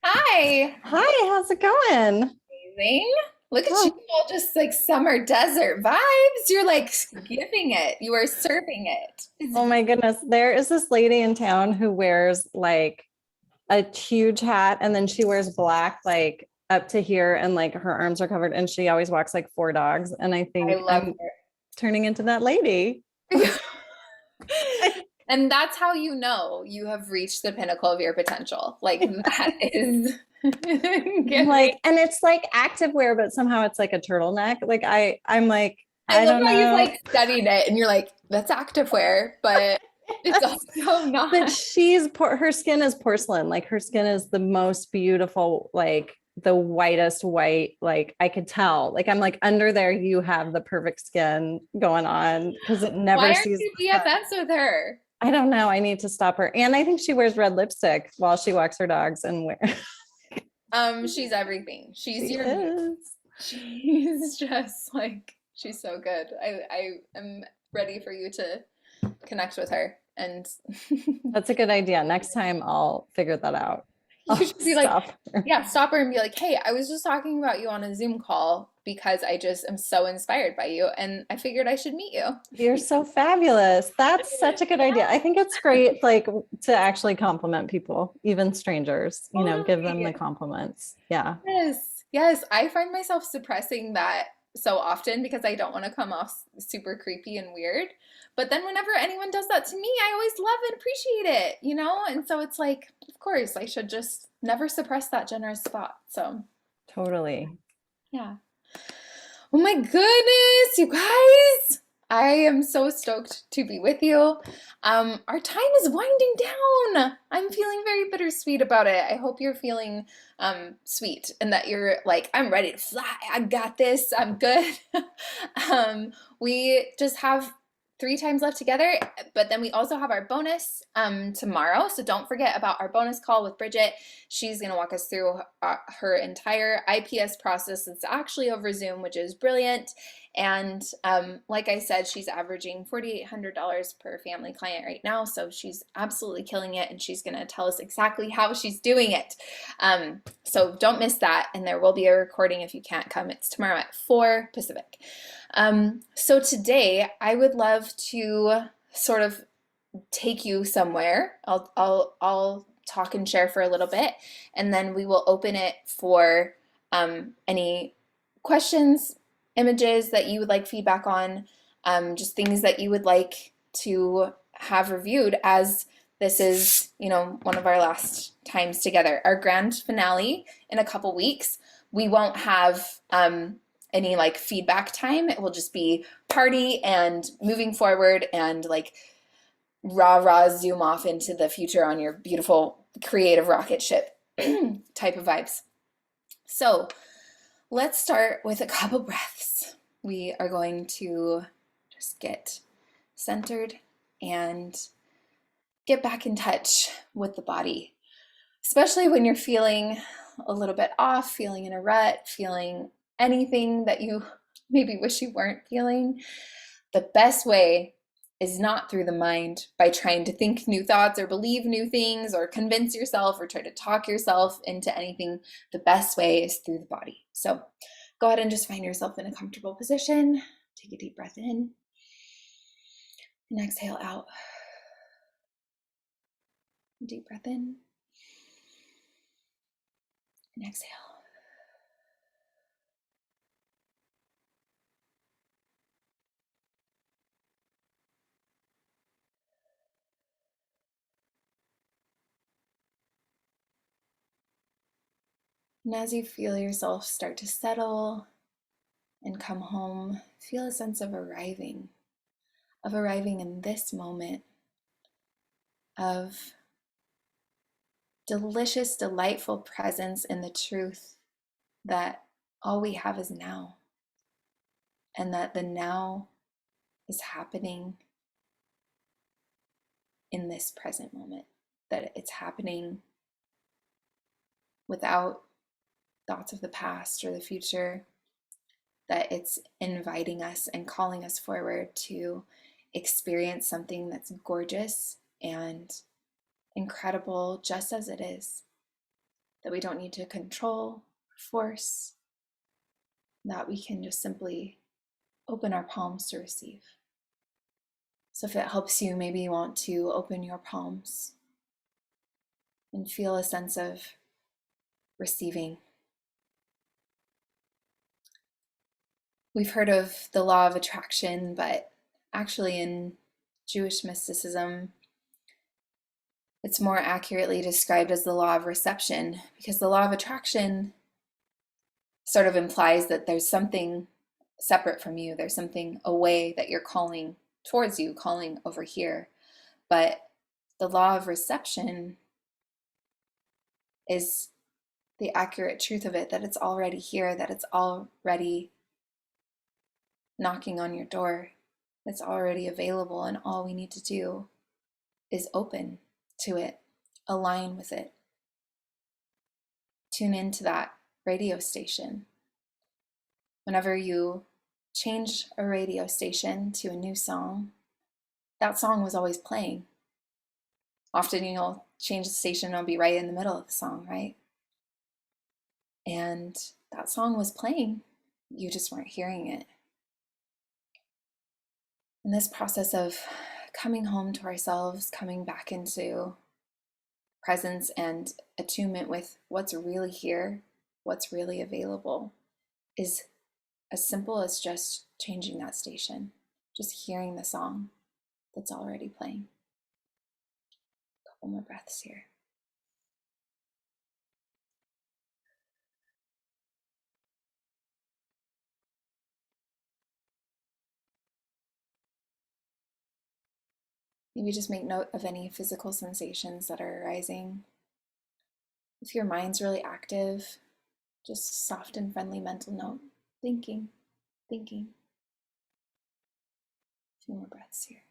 Hi. Hi, how's it going? Amazing. Look at you Oh, all just like summer desert vibes. You're like giving it. You are serving it. It's oh my goodness. There is this lady in town who wears like a huge hat and then she wears black like up to here and like her arms are covered and she always walks like four dogs. And I I think love I'm turning into that lady. her. And that's how you know you have reached the pinnacle of your potential. Like that is giving. Like, and it's like active wear, but somehow it's like a turtleneck. Like I'm like, I I love don't how you've know. like studied it and you're like, that's activewear, but it's also But not. her skin is porcelain. Like her skin is the most beautiful, like the whitest white. Like I could tell. Like I'm like under there, you have the perfect skin going on because it never Why aren't sees you the sun. BFFs with her? I don't know. I need to stop her. And I think she wears red lipstick while she walks her dogs and wear She's everything. She's she your muse. is. She's just like she's so good. I am ready for you to connect with her and That's a good idea. Next time I'll figure that out. you I'll should be like, stop her. yeah, stop her and be like, "Hey, I was just talking about you on a Zoom call because I just am so inspired by you and I figured I should meet you." You're so fabulous. That's such a good idea. I think it's great, like to actually compliment people, even strangers, give them the Totally. compliments. Yeah, Yes. Yes, I find myself suppressing that so often because I don't want to come off super creepy and weird. But then whenever anyone does that to me, I always love and appreciate it, you know? And so it's like, of course, I should just never suppress that generous thought. So, totally. yeah. Oh my goodness, you guys. I am so stoked to be with you. Our time is winding down. I'm feeling very bittersweet about it. I hope you're feeling sweet and that you're like, I'm ready to fly. I got this. I'm good. We just have 3 times left together, but then we also have our bonus tomorrow. So don't forget about our bonus call with Bridget. She's going to walk us through her entire IPS process. It's actually over Zoom, which is brilliant. And like I said, she's averaging $4,800 per family client right now. So she's absolutely killing it. And she's going to tell us exactly how she's doing it. So don't miss that. And there will be a recording if you can't come. It's tomorrow at 4 Pacific. So today I would love to sort of take you somewhere. I'll talk and share for a little bit, and then we will open it for any questions, images that you would like feedback on, just things that you would like to have reviewed as this is, one of our last times together. Our grand finale in a couple weeks. We won't have any like feedback time. It will just be party and moving forward and like rah rah zoom off into the future on your beautiful creative rocket ship type of vibes. So let's start with a couple breaths. We are going to just get centered and get back in touch with the body, especially when you're feeling a little bit off, feeling in a rut, feeling anything that you maybe wish you weren't feeling. The best way is not through the mind by trying to think new thoughts or believe new things or convince yourself or try to talk yourself into anything. The best way is through the body. So go ahead and just find yourself in a comfortable position. Take a deep breath in and exhale out. Deep breath in and exhale. And as you feel yourself start to settle and come home, feel a sense of arriving in this moment, of delicious, delightful presence in the truth that all we have is now, and that the now is happening in this present moment, that it's happening without thoughts of the past or the future, that it's inviting us and calling us forward to experience something that's gorgeous and incredible just as it is. that we don't need to control, force, that we can just simply open our palms to receive. So if it helps you, maybe you want to open your palms and feel a sense of receiving. We've heard of the law of attraction, but actually in Jewish mysticism, it's more accurately described as the law of reception, because the law of attraction sort of implies that there's something separate from you. There's something away that you're calling towards you, calling over here. But the law of reception is the accurate truth of it, that it's already here, that it's already knocking on your door. It's already available, and all we need to do is open to it, align with it, tune into that radio station. Whenever you change a radio station to a new song, that song was always playing. Often you'll change the station and it'll be right in the middle of the song, right? And that song was playing, you just weren't hearing it. And this process of coming home to ourselves, coming back into presence and attunement with what's really here, what's really available, is as simple as just changing that station, just hearing the song that's already playing. A couple more breaths here. Maybe just make note of any physical sensations that are arising. If your mind's really active, just soft and friendly mental note. Thinking. A few more breaths here.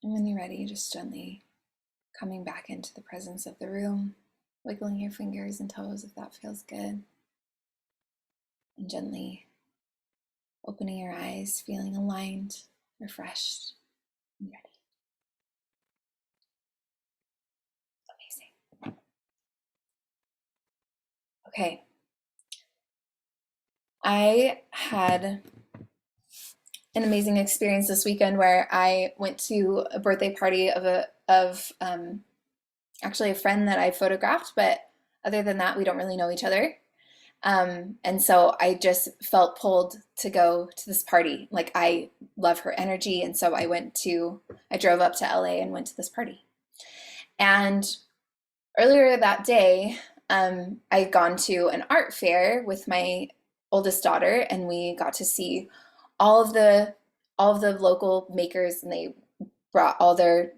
And when you're ready, just gently coming back into the presence of the room, wiggling your fingers and toes if that feels good, and gently opening your eyes, feeling aligned, refreshed, and ready. Amazing. Okay. I had an amazing experience this weekend where I went to a birthday party of actually a friend that I photographed, but other than that, we don't really know each other. And so I just felt pulled to go to this party. Like, I love her energy, and so I drove up to LA and went to this party. And earlier that day, I had gone to an art fair with my oldest daughter, and we got to see all of the local makers, and they brought all their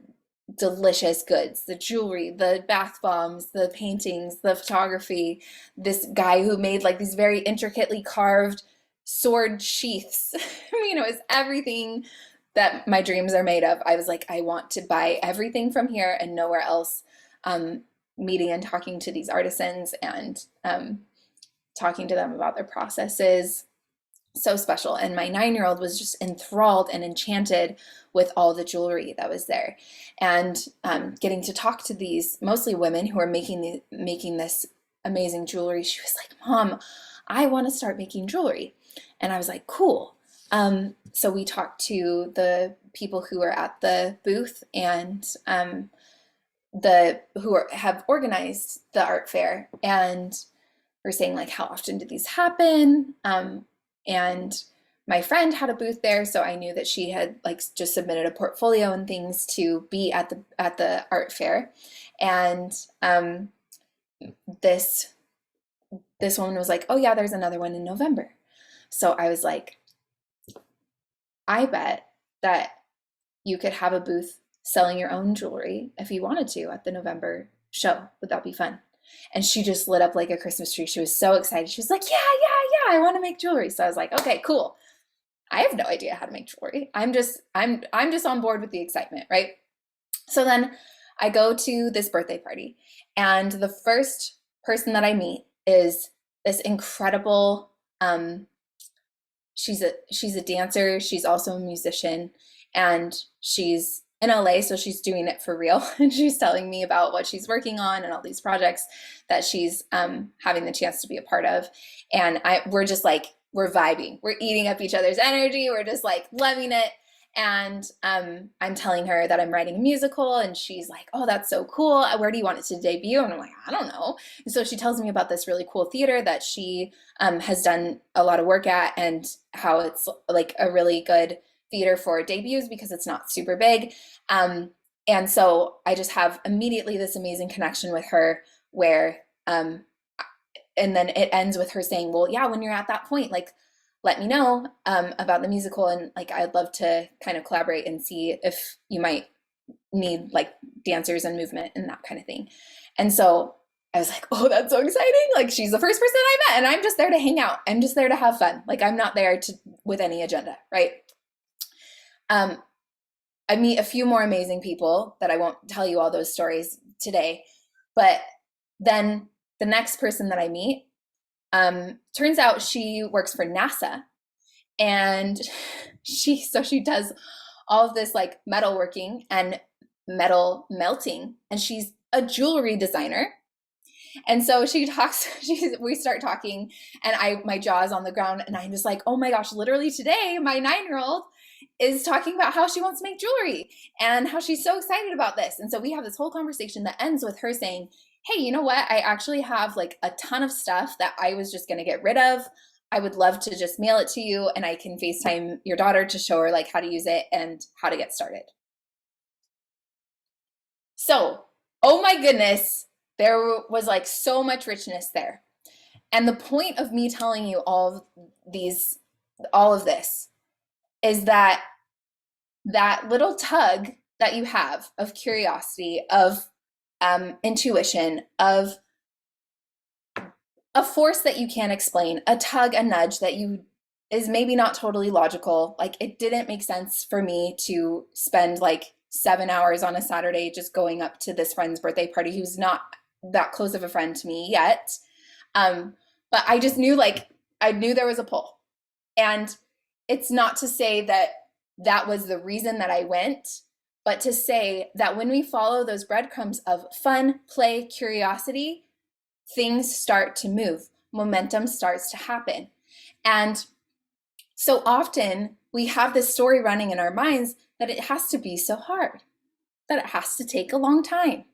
delicious goods, the jewelry, the bath bombs, the paintings, the photography. This guy who made like these very intricately carved sword sheaths. I mean, it was everything that my dreams are made of. I was like, I want to buy everything from here and nowhere else. Meeting and talking to these artisans and talking to them about their processes. So special. And my 9-year-old was just enthralled and enchanted with all the jewelry that was there. And getting to talk to these mostly women who are making this amazing jewelry, she was like, Mom, I want to start making jewelry. And I was like, cool. So we talked to the people who are at the booth and have organized the art fair, and we're saying like, how often do these happen? And my friend had a booth there, so I knew that she had like just submitted a portfolio and things to be at the art fair. And this woman was like, oh yeah, there's another one in November. So I was like, I bet that you could have a booth selling your own jewelry if you wanted to at the November show. Would that be fun? And she just lit up like a Christmas tree. She was so excited. She was like, yeah, yeah, yeah, I want to make jewelry. So I was like, okay, cool. I have no idea how to make jewelry. I'm just on board with the excitement, right? So then I go to this birthday party, and the first person that I meet is this incredible she's a dancer, she's also a musician, and she's in LA, so she's doing it for real. And she's telling me about what she's working on and all these projects that she's having the chance to be a part of. And we're just like, we're vibing, we're eating up each other's energy, we're just like loving it. And I'm telling her that I'm writing a musical, and she's like, oh, that's so cool. Where do you want it to debut? And I'm like, I don't know. And so she tells me about this really cool theater that she has done a lot of work at, and how it's like a really good theater for debuts because it's not super big. And so I just have immediately this amazing connection with her where, and then it ends with her saying, well, yeah, when you're at that point, like, let me know about the musical, and like I'd love to kind of collaborate and see if you might need like dancers and movement and that kind of thing. And so I was like, oh, that's so exciting. Like, she's the first person I met, and I'm just there to hang out. I'm just there to have fun. Like, I'm not there with any agenda, right? I meet a few more amazing people that I won't tell you all those stories today, but then the next person that I meet, turns out she works for NASA, and she does all of this like metalworking and metal melting, and she's a jewelry designer. And so we start talking, and my jaw is on the ground, and I'm just like, oh my gosh, literally today, my 9-year-old is talking about how she wants to make jewelry and how she's so excited about this. And so we have this whole conversation that ends with her saying, hey, you know what? I actually have like a ton of stuff that I was just going to get rid of. I would love to just mail it to you, and I can FaceTime your daughter to show her like how to use it and how to get started. So, oh my goodness, there was like so much richness there. And the point of me telling you all of this is that little tug that you have of curiosity, of intuition, of a force that you can't explain, a tug, a nudge that is maybe not totally logical. Like, it didn't make sense for me to spend like 7 hours on a Saturday just going up to this friend's birthday party who's not that close of a friend to me yet. But I just knew, like, I knew there was a pull. And it's not to say that was the reason that I went, but to say that when we follow those breadcrumbs of fun, play, curiosity, things start to move, momentum starts to happen. And so often we have this story running in our minds that it has to be so hard, that it has to take a long time.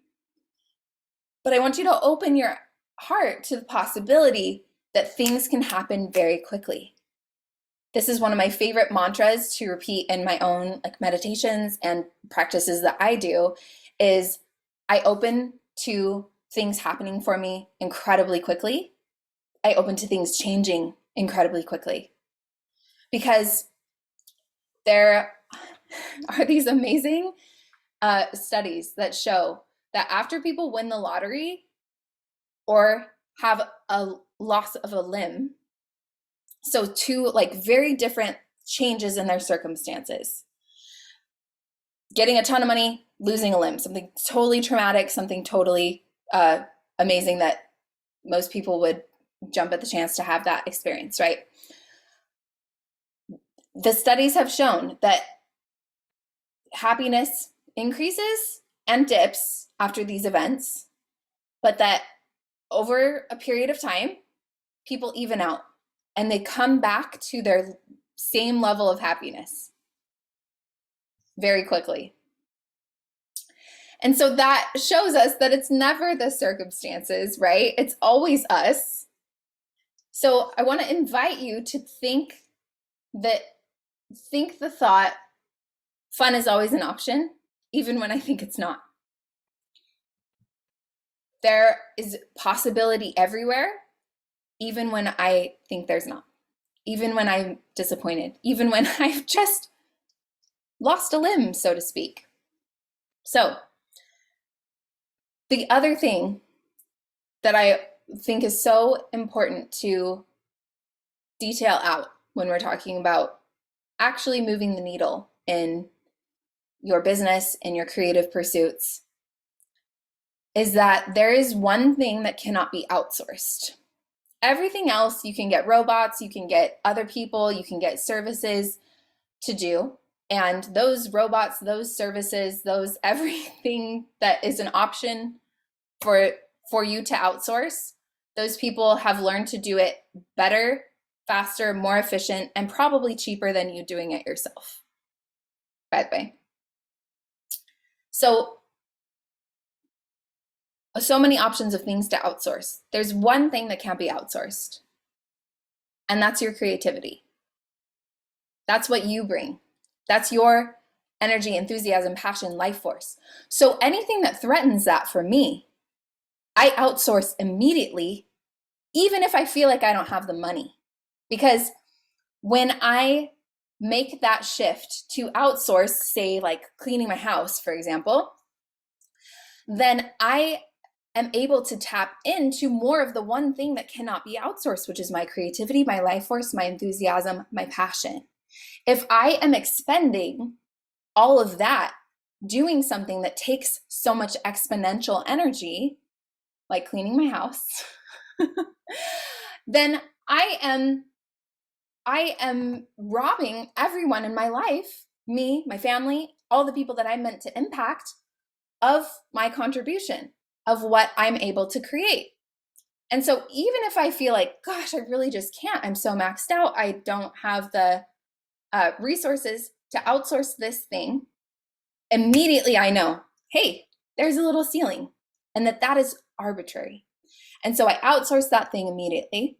But I want you to open your heart to the possibility that things can happen very quickly. This is one of my favorite mantras to repeat in my own like meditations and practices that I do, is I open to things happening for me incredibly quickly. I open to things changing incredibly quickly. Because there are these amazing studies that show that after people win the lottery or have a loss of a limb, so two like very different changes in their circumstances, getting a ton of money, losing a limb, something totally traumatic, something totally amazing that most people would jump at the chance to have that experience, right? The studies have shown that happiness increases and dips after these events, but that over a period of time, people even out and they come back to their same level of happiness very quickly. And so that shows us that it's never the circumstances, right? It's always us. So I want to invite you to think the thought, fun is always an option, even when I think it's not. There is possibility everywhere, even when I think there's not, even when I'm disappointed, even when I've just lost a limb, so to speak. So the other thing that I think is so important to detail out when we're talking about actually moving the needle in your business and your creative pursuits is that there is one thing that cannot be outsourced. Everything else, you can get robots, you can get other people, you can get services to do. And those robots, those services, those everything that is an option for you to outsource, those people have learned to do it better, faster, more efficient, and probably cheaper than you doing it yourself, by the way. So many options of things to outsource. There's one thing that can't be outsourced, and that's your creativity. That's what you bring. That's your energy, enthusiasm, passion, life force. So anything that threatens that for me, I outsource immediately, even if I feel like I don't have the money. Because when I make that shift to outsource, say like cleaning my house, for example, then I am able to tap into more of the one thing that cannot be outsourced, which is my creativity, my life force, my enthusiasm, my passion. If I am expending all of that doing something that takes so much exponential energy, like cleaning my house, then I am robbing everyone in my life, me, my family, all the people that I'm meant to impact, of my contribution, of what I'm able to create. And so even if I feel like, gosh, I really just can't, I'm so maxed out, I don't have the resources to outsource this thing, immediately I know, hey, there's a little ceiling, and that is arbitrary. And so I outsource that thing immediately.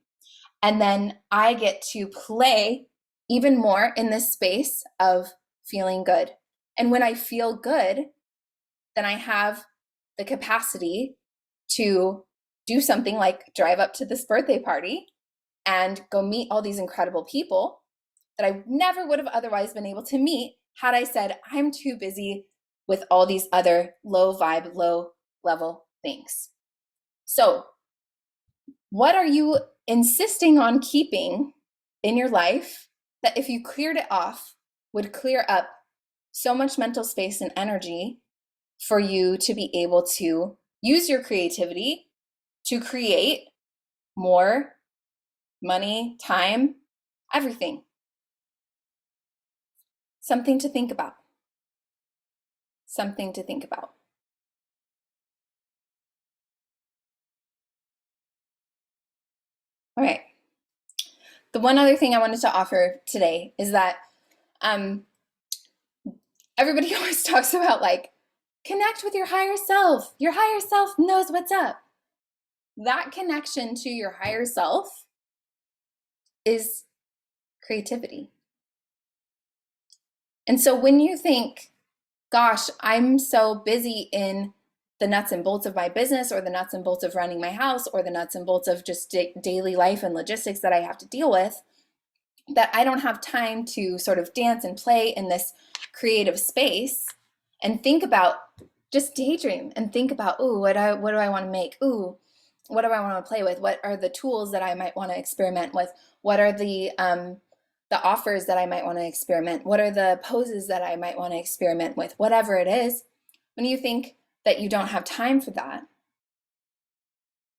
And then I get to play even more in this space of feeling good. And when I feel good, then I have the capacity to do something like drive up to this birthday party and go meet all these incredible people that I never would have otherwise been able to meet had I said, I'm too busy with all these other low vibe, low level things. So, what are you insisting on keeping in your life that if you cleared it off would clear up so much mental space and energy for you to be able to use your creativity to create more money, time, everything? Something to think about. Something to think about. All right. The one other thing I wanted to offer today is that everybody always talks about like, connect with your higher self. Your higher self knows what's up. That connection to your higher self is creativity. And so when you think, gosh, I'm so busy in the nuts and bolts of my business, or the nuts and bolts of running my house, or the nuts and bolts of just daily life and logistics that I have to deal with, that I don't have time to sort of dance and play in this creative space and think about, just daydream and think about, ooh, what do I want to make? Ooh, what do I want to play with? What are the tools that I might want to experiment with? What are the offers that I might want to experiment? What are the poses that I might want to experiment with? Whatever it is, when you think that you don't have time for that,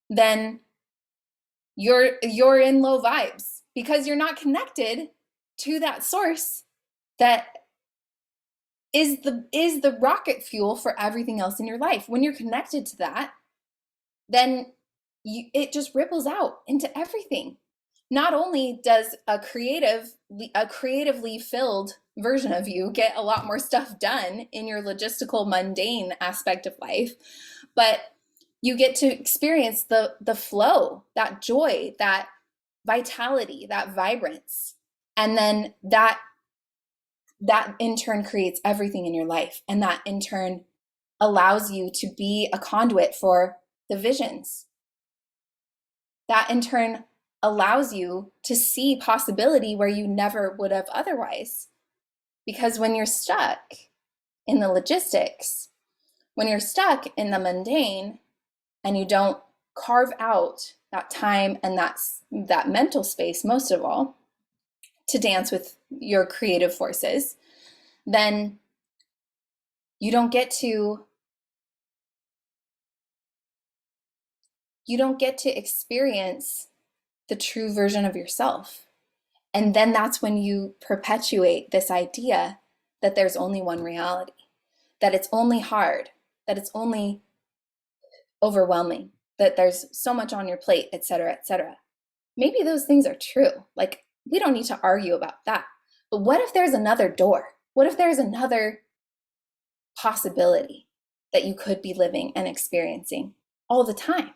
then you're in low vibes because you're not connected to that source that is the rocket fuel for everything else in your life. When you're connected to that, then it just ripples out into everything. Not only does a creatively filled version of you get a lot more stuff done in your logistical, mundane aspect of life, but you get to experience the flow, that joy, that vitality, that vibrance. And then that in turn creates everything in your life. And that in turn allows you to be a conduit for the visions. That in turn allows you to see possibility where you never would have otherwise. Because when you're stuck in the logistics, when you're stuck in the mundane, and you don't carve out that time and that mental space, most of all, to dance with your creative forces, then you don't get to experience the true version of yourself. And then that's when you perpetuate this idea that there's only one reality, that it's only hard, that it's only overwhelming, that there's so much on your plate, et cetera, et cetera. Maybe those things are true. Like, we don't need to argue about that. But what if there's another door? What if there's another possibility that you could be living and experiencing all the time?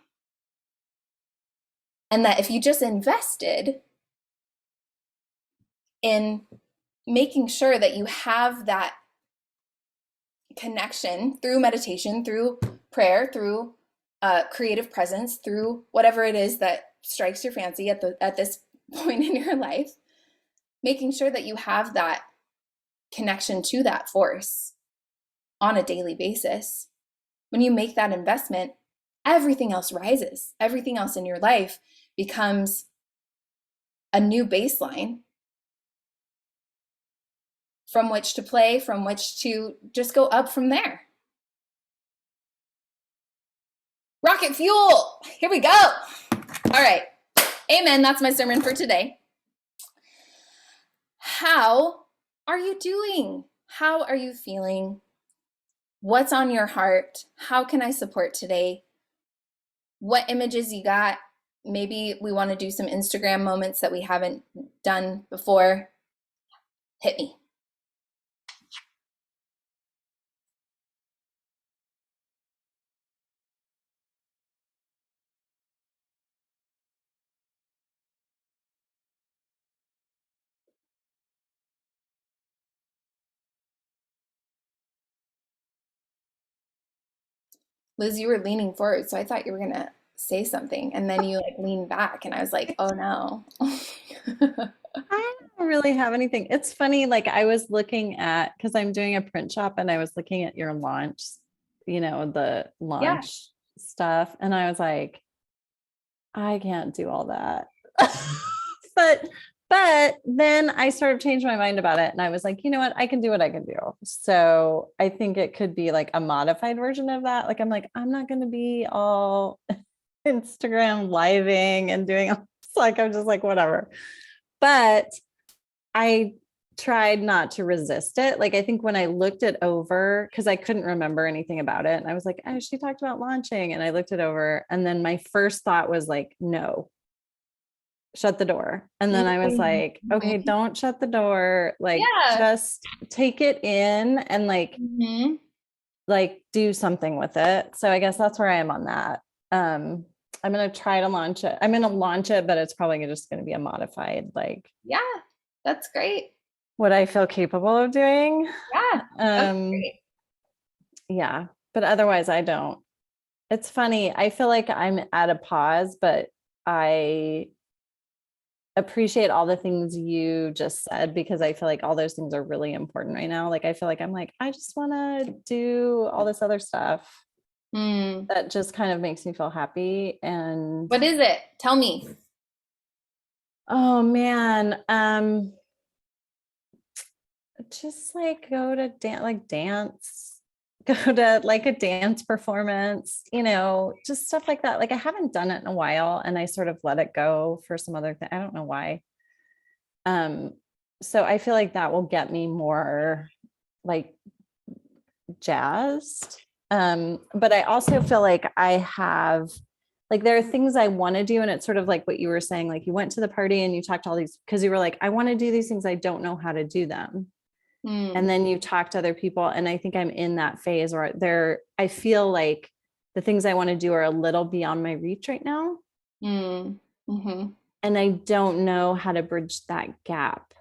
And that if you just invested in making sure that you have that connection through meditation, through prayer, through creative presence, through whatever it is that strikes your fancy at this point in your life, making sure that you have that connection to that force on a daily basis. When you make that investment, everything else rises. Everything else in your life becomes a new baseline from which to play, from which to just go up from there. Rocket fuel! Here we go! All right. Amen. That's my sermon for today. How are you doing? How are you feeling? What's on your heart? How can I support today? What images you got? Maybe we want to do some Instagram moments that we haven't done before. Hit me. Liz, you were leaning forward, so I thought you were gonna say something, and then you like leaned back, and I was like, "Oh no." I don't really have anything. It's funny, like I was looking at, because I'm doing a print shop and I was looking at your launch, the Yeah. launch stuff. And I was like, I can't do all that. but then I sort of changed my mind about it. And I was like, you know what? I can do what I can do. So I think it could be like a modified version of that. Like, I'm like, I'm not going to be all Instagram living and doing all this. Like, I'm just like, whatever. But I tried not to resist it. Like, I think when I looked it over, because I couldn't remember anything about it, and I was like, oh, she talked about launching, and I looked it over, and then my first thought was like, no, shut the door. And then I was like, okay, don't shut the door. Like, Yeah. just take it in and Mm-hmm. like do something with it. So I guess that's where I am on that. I'm gonna try to launch it. I'm gonna launch it, but it's probably just gonna be a modified, like, Yeah, that's great. what I feel capable of doing. Yeah, that's great. Yeah, but otherwise I don't. It's funny. I feel like I'm at a pause, but I appreciate all the things you just said, because I feel like all those things are really important right now. Like, I feel like I'm like, I just want to do all this other stuff that just kind of makes me feel happy. And What is it? Tell me. oh man, just like go to dance, go to like a dance performance, just stuff like that. Like, I haven't done it in a while and I sort of let it go for some other thing. I don't know why. So I feel like that will get me more like jazzed. But I also feel like I have, like, there are things I want to do. And it's sort of like what you were saying, like you went to the party and you talked to all these, because you were like, I want to do these things. I don't know how to do them. And then you talk to other people. And I think I'm in that phase where I feel like the things I want to do are a little beyond my reach right now. Mm-hmm. And I don't know how to bridge that gap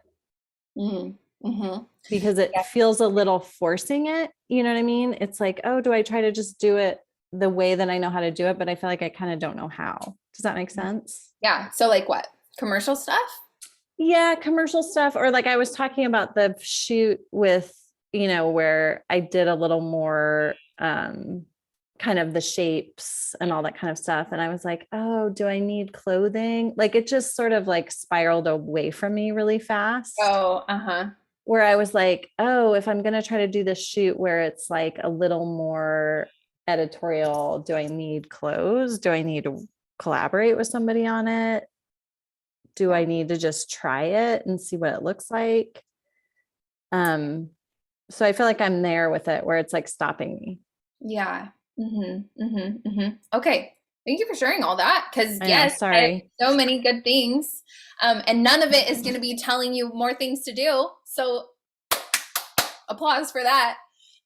because it feels a little forcing it. You know what I mean? It's like, oh, do I try to just do it the way that I know how to do it? But I feel like I kind of don't know how. Does that make sense? Yeah. So like what? Commercial stuff? Yeah, commercial stuff. Or like I was talking about the shoot with, where I did a little more kind of the shapes and all that kind of stuff. And I was like, oh, do I need clothing? Like it just sort of like spiraled away from me really fast. Oh, uh-huh. Where I was like, oh, if I'm going to try to do this shoot where it's like a little more editorial, do I need clothes? Do I need to collaborate with somebody on it? Do I need to just try it and see what it looks like? Um, so I feel like I'm there with it where it's like stopping me. Yeah. Okay. Thank you for sharing all that. Because I know, yes, I have sorry. so many good things. And none of it is going to be telling you more things to do. So applause for that.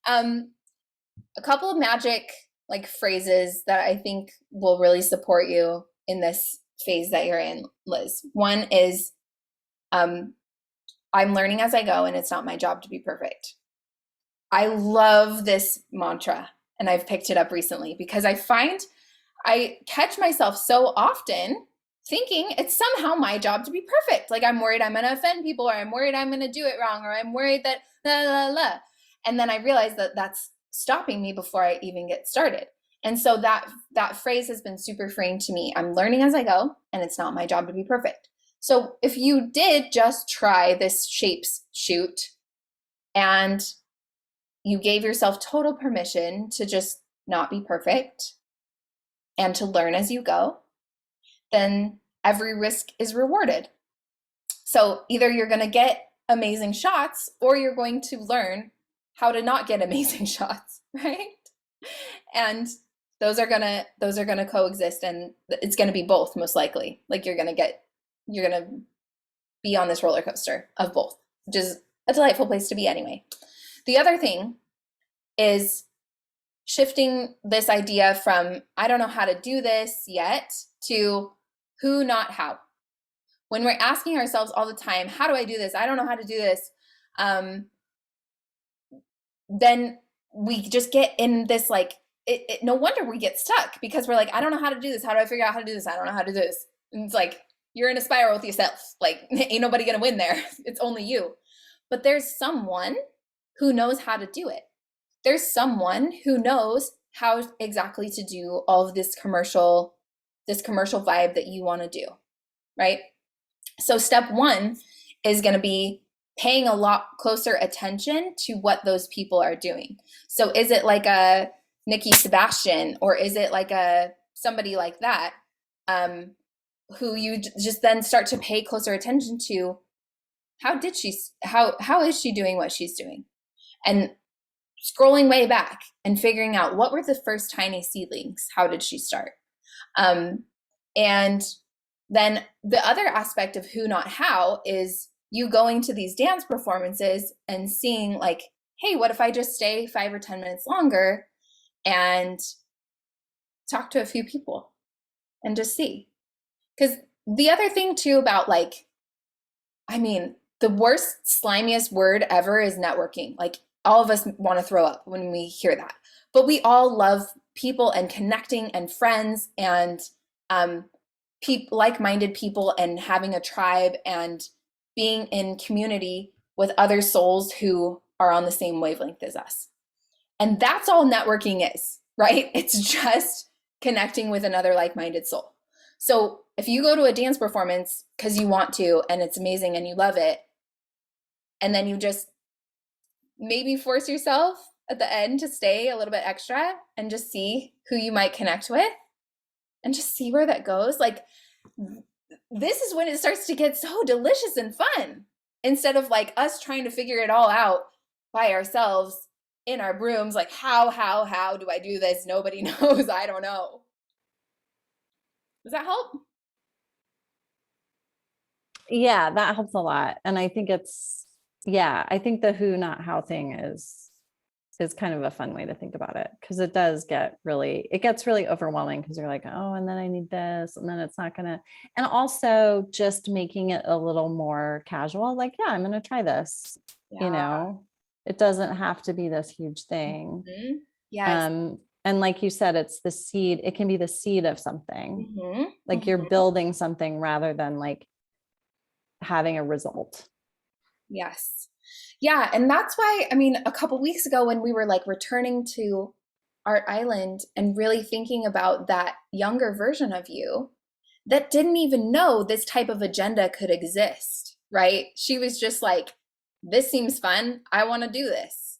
A couple of magic like phrases that I think will really support you in this phase that you're in, Liz. One is, I'm learning as I go, and it's not my job to be perfect. I love this mantra, and I've picked it up recently because I find I catch myself so often thinking it's somehow my job to be perfect. Like I'm worried I'm going to offend people, or I'm worried I'm going to do it wrong, or I'm worried that la la la. And then I realize that that's stopping me before I even get started. And so that phrase has been super freeing to me. I'm learning as I go, and it's not my job to be perfect. So if you did just try this shapes shoot and you gave yourself total permission to just not be perfect and to learn as you go, then every risk is rewarded. So either you're going to get amazing shots or you're going to learn how to not get amazing shots, right? And those are going to coexist, and it's going to be both most likely. Like you're going to be on this roller coaster of both, which is a delightful place to be anyway. The other thing is shifting this idea from I don't know how to do this yet to who, not how. When we're asking ourselves all the time, how do I do this? I don't know how to do this. Then we just get in this like, no wonder we get stuck, because we're like, I don't know how to do this. How do I figure out how to do this? I don't know how to do this. And it's like, you're in a spiral with yourself. Like, ain't nobody gonna win there. It's only you. But there's someone who knows how to do it. There's someone who knows how exactly to do all of this commercial vibe that you want to do, right? So step one is going to be paying a lot closer attention to what those people are doing. So is it like a Nikki Sebastian, or is it like a somebody like that, who you just then start to pay closer attention to? How is she doing what she's doing? And scrolling way back and figuring out what were the first tiny seedlings? How did she start? And then the other aspect of who, not how, is you going to these dance performances and seeing like, hey, what if I just stay 5 or 10 minutes longer and talk to a few people and just see? Because the other thing too about like, I mean, the worst, slimiest word ever is networking. Like all of us want to throw up when we hear that, but we all love people and connecting and friends and like-minded people and having a tribe and being in community with other souls who are on the same wavelength as us. And that's all networking is, right? It's just connecting with another like-minded soul. So if you go to a dance performance because you want to and it's amazing and you love it, and then you just maybe force yourself at the end to stay a little bit extra and just see who you might connect with and just see where that goes. Like, this is when it starts to get so delicious and fun, instead of like us trying to figure it all out by ourselves in our brooms. Like, how do I do this? Nobody knows. I don't know. Does that help? Yeah, that helps a lot. And I think I think the who, not how thing is kind of a fun way to think about it, because it gets really overwhelming, because you're like, oh, and then I need this, and then it's not gonna. And also just making it a little more casual, like, yeah, I'm gonna try this. Yeah. It doesn't have to be this huge thing. Mm-hmm. Yes. And like you said, it's the seed. It can be the seed of something. Mm-hmm. Like you're building something rather than like having a result. Yes. Yeah. And that's why, I mean, a couple weeks ago when we were like returning to Art Island and really thinking about that younger version of you that didn't even know this type of agenda could exist, right? She was just like, this seems fun. I want to do this.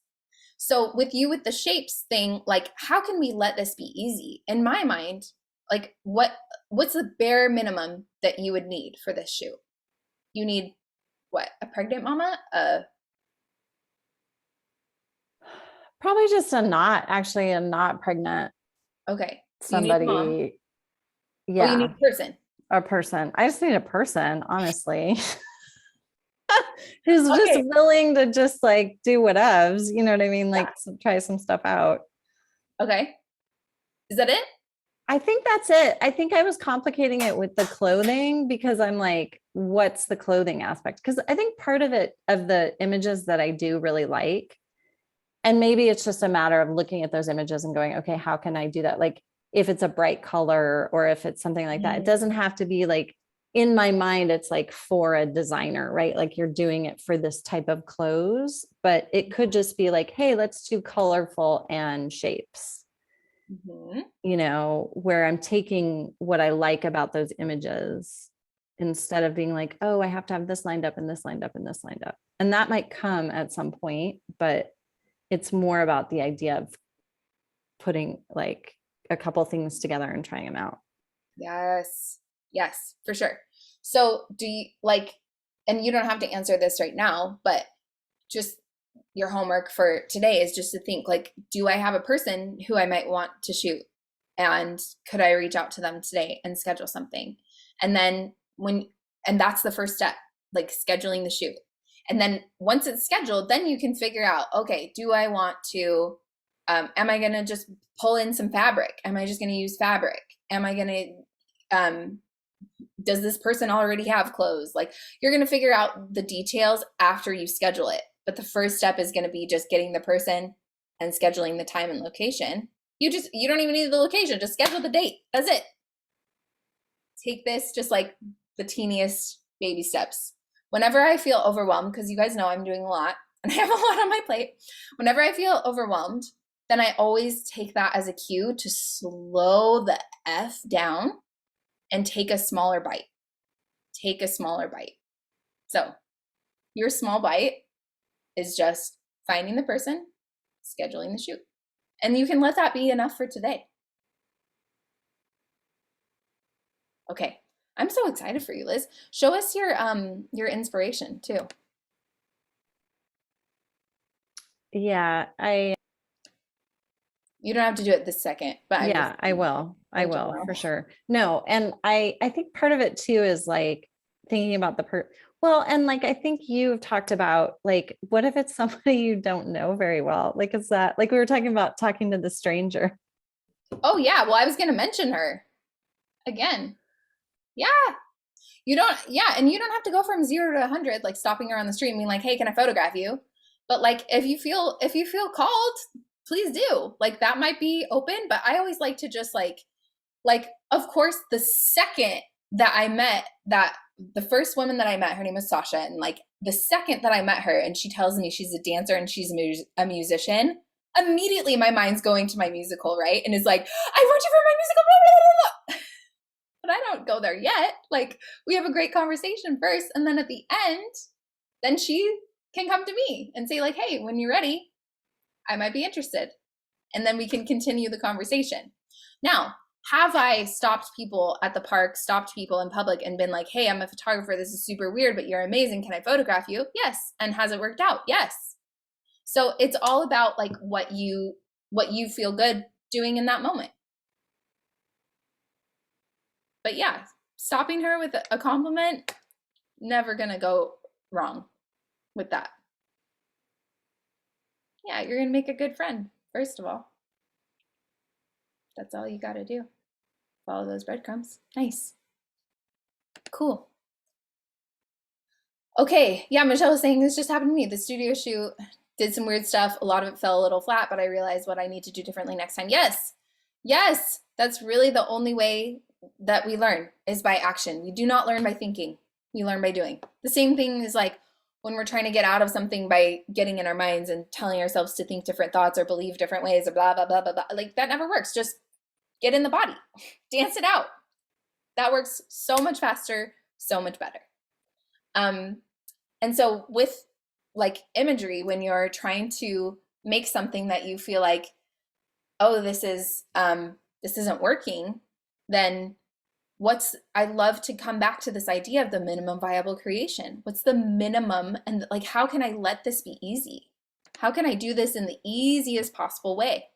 So with you with the shapes thing, like how can we let this be easy? In my mind, like what's the bare minimum that you would need for this shoot? You need what? A pregnant mama? Probably just a not pregnant Okay. So you need a mom. somebody. Oh, you need Yeah, a person. a person. I just need a person, honestly, who's just Okay. willing to just like do whatevs, you know what I mean? Like try some stuff out. Okay. Is that it? I think that's it. I think I was complicating it with the clothing because I'm like, what's the clothing aspect? Because I think part of it, of the images that I do really like, and maybe it's just a matter of looking at those images and going, okay, how can I do that? Like if it's a bright color or if it's something like that, it doesn't have to be like, in my mind, it's like for a designer, right? Like you're doing it for this type of clothes, but it could just be like, hey, let's do colorful and shapes, Mm-hmm. you know, where I'm taking what I like about those images instead of being like, oh, I have to have this lined up and this lined up and this lined up. And that might come at some point, but it's more about the idea of putting like a couple things together and trying them out. Yes. Yes, for sure. So do you like, and you don't have to answer this right now, but just your homework for today is just to think like, do I have a person who I might want to shoot? And could I reach out to them today and schedule something? And then and that's the first step, like scheduling the shoot. And then once it's scheduled, then you can figure out, okay, do I want to, am I going to just pull in some fabric? Am I just going to use fabric? Am I going to, does this person already have clothes? Like you're going to figure out the details after you schedule it. But the first step is going to be just getting the person and scheduling the time and location. You don't even need the location, just schedule the date. That's it. Take this just like the teeniest baby steps. Whenever I feel overwhelmed, because you guys know I'm doing a lot and I have a lot on my plate, whenever I feel overwhelmed, then I always take that as a cue to slow the F down and take a smaller bite. Take a smaller bite. So your small bite is just finding the person, scheduling the shoot. And you can let that be enough for today. Okay. I'm so excited for you, Liz. Show us your inspiration too. Yeah, You don't have to do it this second, but I will. I will general. for sure. No, and I think part of it too is like thinking about well, and like I think you've talked about like, what if it's somebody you don't know very well? Like, is that like we were talking about talking to the stranger? Oh yeah, well I was gonna mention her again. Yeah. And you don't have to go from 0 to 100, like stopping her on the street and being like, hey, can I photograph you? But like if you feel called, please do. Like that might be open, but I always like to just like of course the second that I met that the first woman that I met, her name was Sasha, and like the second that I met her and she tells me she's a dancer and she's a musician, immediately my mind's going to my musical, right? And it's like, I want you for my musical, blah, blah, blah, blah. But I don't go there yet. Like we have a great conversation first, and then at the end, then she can come to me and say like, hey, when you're ready, I might be interested. And then we can continue the conversation. Now, have I stopped people at the park, stopped people in public and been like, hey, I'm a photographer. This is super weird, but you're amazing. Can I photograph you? Yes. And has it worked out? Yes. So it's all about like what you feel good doing in that moment. But yeah, stopping her with a compliment, never gonna go wrong with that. Yeah, you're gonna make a good friend, first of all. That's all you gotta do. Follow those breadcrumbs. Nice. Cool. Okay, yeah, Michelle was saying this just happened to me. The studio shoot did some weird stuff. A lot of it fell a little flat, but I realized what I need to do differently next time. Yes, yes, that's really the only way that we learn is by action. We do not learn by thinking. We learn by doing. The same thing is like when we're trying to get out of something by getting in our minds and telling ourselves to think different thoughts or believe different ways or blah, blah, blah, blah, blah. Like that never works. Just get in the body, dance it out. That works so much faster, so much better. And so with like imagery, when you're trying to make something that you feel like, oh, this isn't working, then I love to come back to this idea of the minimum viable creation. What's the minimum? And like, how can I let this be easy? How can I do this in the easiest possible way?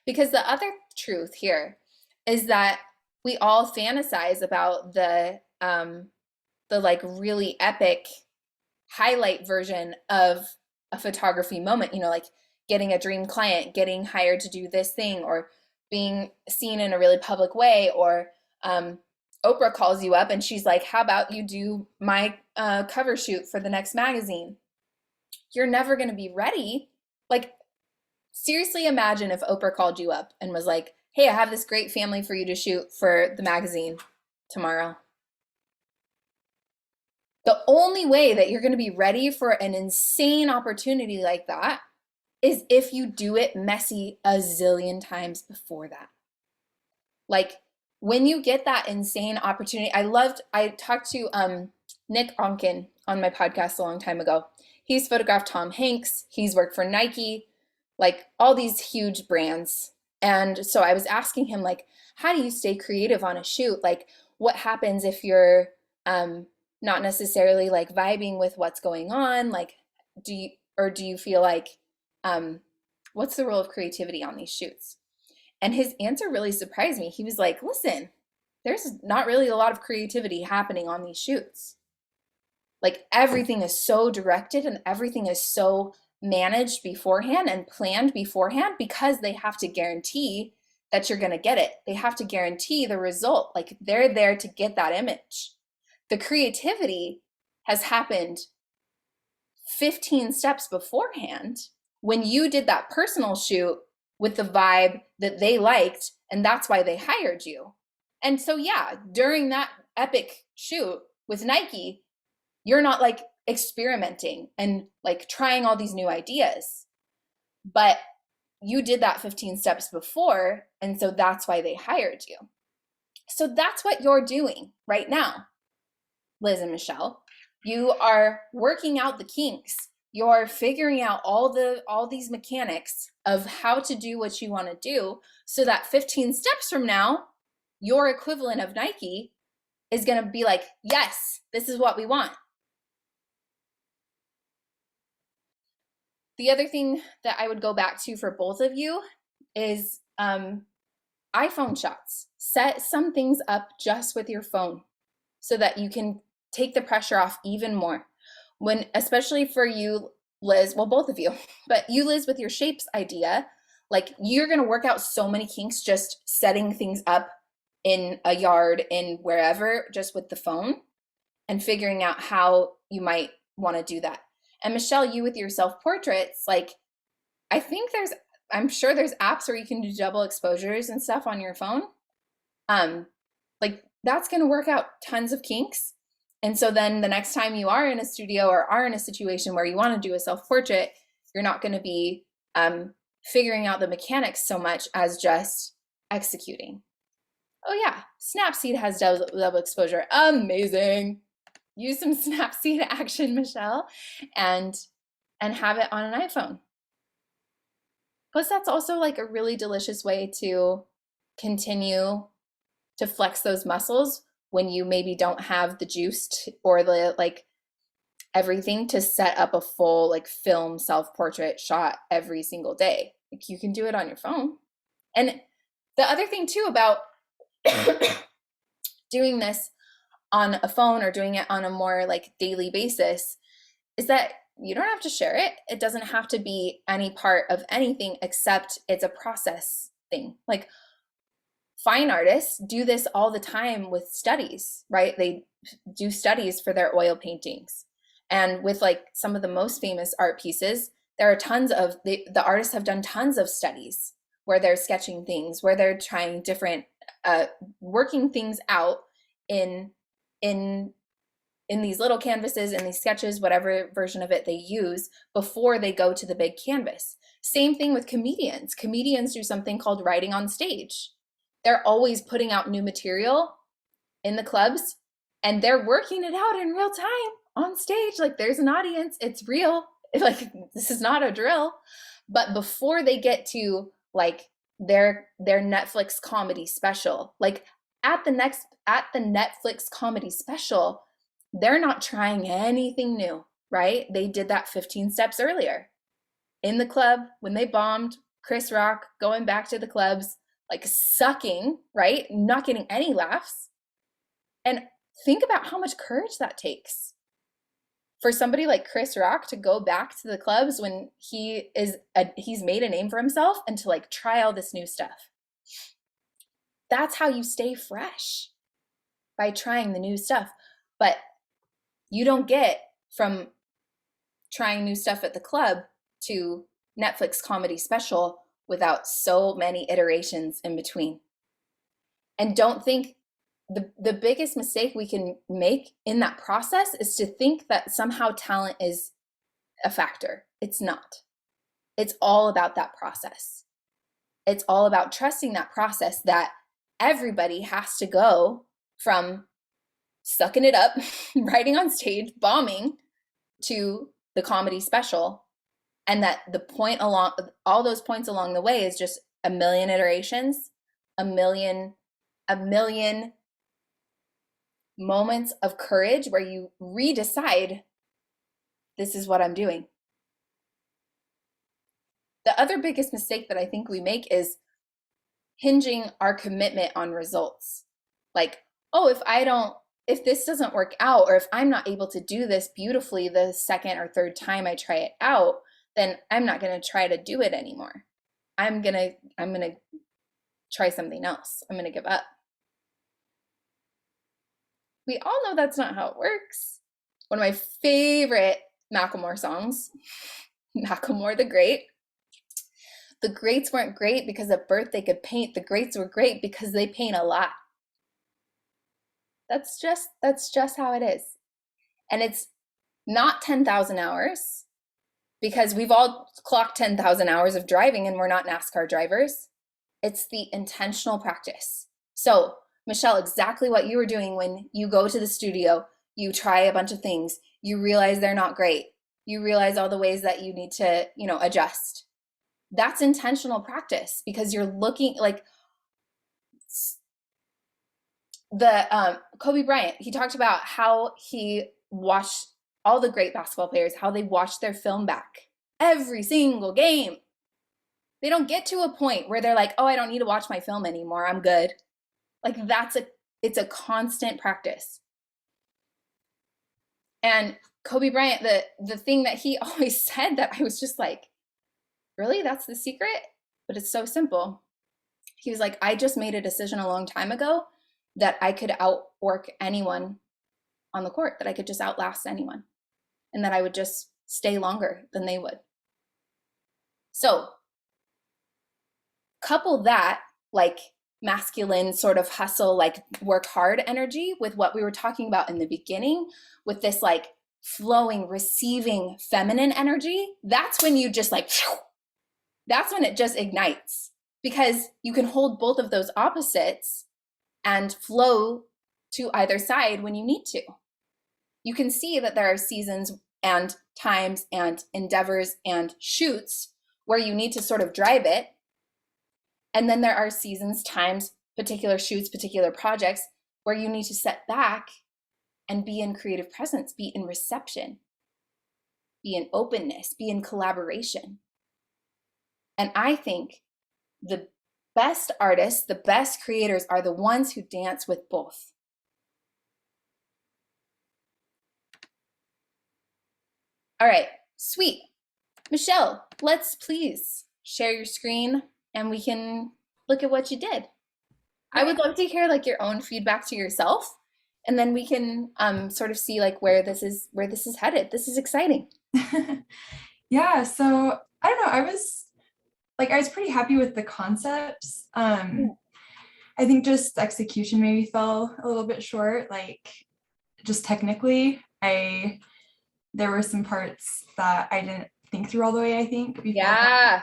Because the other truth here is that we all fantasize about the like really epic highlight version of a photography moment, like getting a dream client, getting hired to do this thing, or being seen in a really public way, or Oprah calls you up and she's like, how about you do my cover shoot for the next magazine? You're never going to be ready. Like, seriously, imagine if Oprah called you up and was like, hey, I have this great family for you to shoot for the magazine tomorrow. The only way that you're going to be ready for an insane opportunity like that is if you do it messy a zillion times before that. Like, when you get that insane opportunity, I talked to Nick Onken on my podcast a long time ago. He's photographed Tom Hanks. He's worked for Nike, like all these huge brands. And so I was asking him, like, how do you stay creative on a shoot? Like, what happens if you're not necessarily like vibing with what's going on? Like, do you feel like, what's the role of creativity on these shoots? And his answer really surprised me. He was like, listen, there's not really a lot of creativity happening on these shoots. Like, everything is so directed and everything is so managed beforehand and planned beforehand, because they have to guarantee that you're going to get it. They have to guarantee the result. Like, they're there to get that image. The creativity has happened 15 steps beforehand when you did that personal shoot with the vibe that they liked, and that's why they hired you. And so, yeah, during that epic shoot with Nike, you're not like experimenting and like trying all these new ideas, but you did that 15 steps before, and so that's why they hired you. So that's what you're doing right now, Liz and Michelle. You are working out the kinks. You're figuring out all these mechanics of how to do what you want to do, so that 15 steps from now, your equivalent of Nike is going to be like, yes, this is what we want. The other thing that I would go back to for both of you is iPhone shots. Set some things up just with your phone so that you can take the pressure off even more. Especially for you, Liz, well, both of you, but you, Liz, with your shapes idea, like, you're going to work out so many kinks just setting things up in a yard, in wherever, just with the phone and figuring out how you might want to do that. And Michelle, you with your self-portraits, like, I'm sure there's apps where you can do double exposures and stuff on your phone. Like, that's going to work out tons of kinks. And so then the next time you are in a studio or are in a situation where you want to do a self-portrait, you're not going to be figuring out the mechanics so much as just executing. Oh yeah, Snapseed has double exposure. Amazing. Use some Snapseed action, Michelle, and have it on an iPhone. Plus, that's also like a really delicious way to continue to flex those muscles when you maybe don't have the juice or the like everything to set up a full like film self-portrait shot every single day. Like, you can do it on your phone. And the other thing too about doing this on a phone or doing it on a more like daily basis is that you don't have to share it. It doesn't have to be any part of anything except it's a process thing. Like, fine artists do this all the time with studies, right? They do studies for their oil paintings. And with like some of the most famous art pieces, there are tons of, the artists have done tons of studies where they're sketching things, where they're trying different, working things out in in these little canvases, in these sketches, whatever version of it they use before they go to the big canvas. Same thing with comedians. Comedians do something called writing on stage. They're always putting out new material in the clubs, and they're working it out in real time on stage. Like, there's an audience, it's real. Like, this is not a drill. But before they get to like their Netflix comedy special, like at the Netflix comedy special, they're not trying anything new, right? They did that 15 steps earlier in the club when they bombed. Chris Rock going back to the clubs, like sucking, right? Not getting any laughs. And think about how much courage that takes for somebody like Chris Rock to go back to the clubs when he's made a name for himself, and to like try all this new stuff. That's how you stay fresh, by trying the new stuff. But you don't get from trying new stuff at the club to Netflix comedy special without so many iterations in between. And don't think the biggest mistake we can make in that process is to think that somehow talent is a factor. It's not. It's all about that process. It's all about trusting that process, that everybody has to go from sucking it up, writing on stage, bombing, to the comedy special. And that the point along all those points along the way is just a million iterations, a million moments of courage where you redecide, this is what I'm doing. The other biggest mistake that I think we make is hinging our commitment on results. Like, oh, if this doesn't work out, or if I'm not able to do this beautifully the second or third time I try it out, then I'm not going to try to do it anymore. I'm going to try something else. I'm going to give up. We all know that's not how it works. One of my favorite Macklemore songs, Macklemore the Great. The greats weren't great because at birth they could paint. The greats were great because they paint a lot. That's just how it is. And it's not 10,000 hours, because we've all clocked 10,000 hours of driving and we're not NASCAR drivers. It's the intentional practice. So, Michelle, exactly what you were doing when you go to the studio, you try a bunch of things, you realize they're not great, you realize all the ways that you need to, adjust. That's intentional practice, because you're looking like the Kobe Bryant. He talked about how he watched all the great basketball players, how they watched their film back every single game. They don't get to a point where they're like, oh, I don't need to watch my film anymore, I'm good. Like, it's a constant practice. And Kobe Bryant, the thing that he always said that I was just like, really? That's the secret? But it's so simple. He was like, I just made a decision a long time ago that I could outwork anyone on the court, that I could just outlast anyone, and that I would just stay longer than they would. So couple that, like, masculine sort of hustle, like work hard energy, with what we were talking about in the beginning, with this like flowing, receiving feminine energy. That's when you just like, that's when it just ignites, because you can hold both of those opposites and flow to either side when you need to. You can see that there are seasons and times and endeavors and shoots where you need to sort of drive it. And then there are seasons, times, particular shoots, particular projects where you need to step back and be in creative presence, be in reception, be in openness, be in collaboration. And I think the best artists, the best creators are the ones who dance with both. All right, sweet. Michelle, let's please share your screen and we can look at what you did. I would love to hear like your own feedback to yourself, and then we can sort of see like where this is headed. This is exciting. Yeah, so I don't know, I was pretty happy with the concepts. I think just execution maybe fell a little bit short. Like, just technically, there were some parts that I didn't think through all the way, I think, before. Yeah.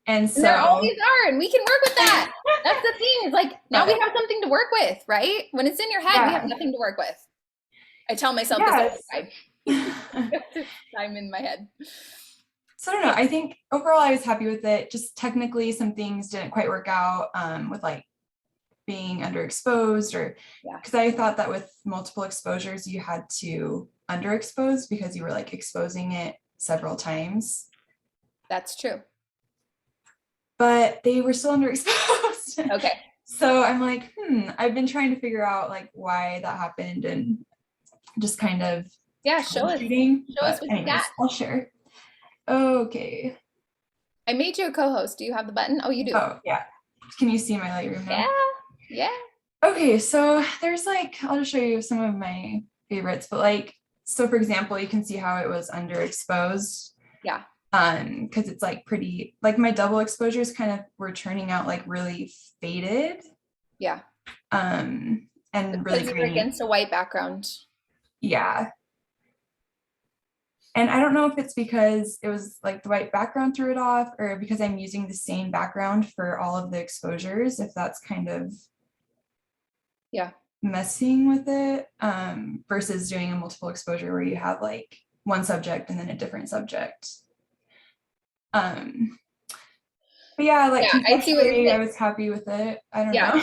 And And there so always are, and we can work with that. That's the thing. It's like now we have something to work with, right? When it's in your head, we have yeah. nothing to work with. I tell myself this all the time. I'm in my head. So I don't know. I think overall I was happy with it. Just technically some things didn't quite work out with like being underexposed, or Yeah. because I thought that with multiple exposures you had to underexpose because you were like exposing it several times. That's true. But they were still underexposed. Okay. So I'm like, I've been trying to figure out like why that happened and just kind of show us But what you anyways, got. I'll share. Okay. I made you a co-host. Do you have the button? Oh, you do. Oh yeah. Can you see my Lightroom now? Yeah. Okay, so there's like, I'll just show you some of my favorites, but like, so for example, you can see how it was underexposed. Yeah. Because it's like pretty, like my double exposures kind of were turning out like really faded. Yeah. And Because really you're grainy. against a white background. Yeah. And I don't know if it's because it was like the white background threw it off, or because I'm using the same background for all of the exposures, if that's kind of messing with it, versus doing a multiple exposure where you have like one subject and then a different subject. But yeah, like I see what you're saying. I was happy with it. I don't know.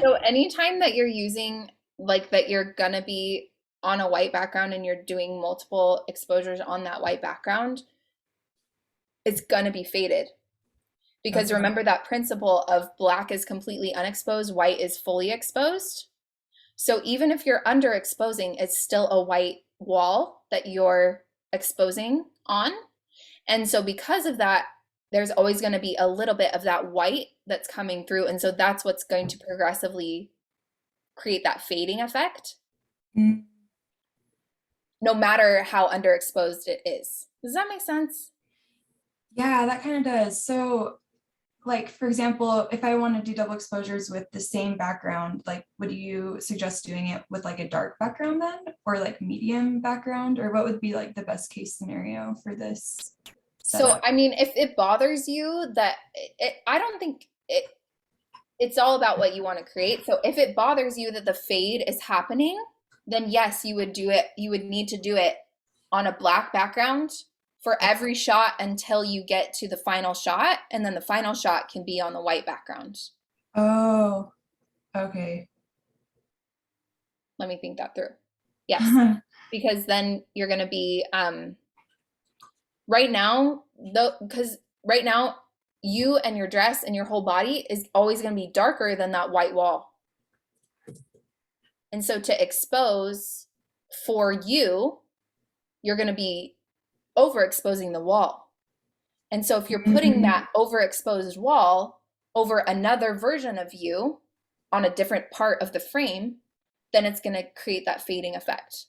So anytime that you're using like that, you're gonna be on a white background and you're doing multiple exposures on that white background, it's gonna be faded. Because remember that principle of black is completely unexposed, white is fully exposed. So even if you're underexposing, it's still a white wall that you're exposing on. And so because of that, there's always going to be a little bit of that white that's coming through. And so that's what's going to progressively create that fading effect. Mm. No matter how underexposed it is. Does that make sense? Yeah, that kind of does. So like, for example, if I want to do double exposures with the same background, like, would you suggest doing it with like a dark background then, or like medium background, or what would be like the best case scenario for this setup? So, I mean, if it bothers you that I don't think it's all about what you want to create. So if it bothers you that the fade is happening, then yes, you would do it. You would need to do it on a black background for every shot until you get to the final shot, and then the final shot can be on the white background. Oh, okay. Let me think that through. Yes, because then you're going to be right now, because right now you and your dress and your whole body is always going to be darker than that white wall. And so to expose for you, you're going to be overexposing the wall. And so if you're putting that overexposed wall over another version of you on a different part of the frame, then it's going to create that fading effect.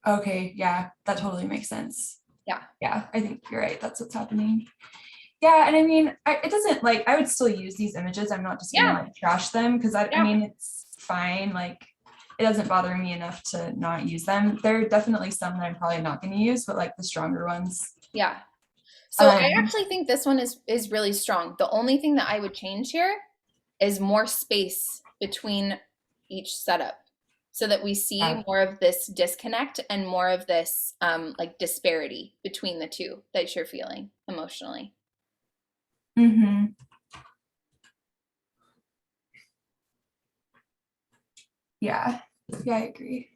Okay, yeah, that totally makes sense. Yeah. Yeah, I think you're right. That's what's happening. Yeah, and I mean, it doesn't like, I would still use these images. I'm not just gonna like trash them, because I mean, it's fine. Like, it doesn't bother me enough to not use them. There are definitely some that I'm probably not going to use, but like the stronger ones. Yeah. So I actually think this one is really strong. The only thing that I would change here is more space between each setup, so that we see more of this disconnect and more of this like disparity between the two that you're feeling emotionally. Mm-hmm. Yeah, I agree.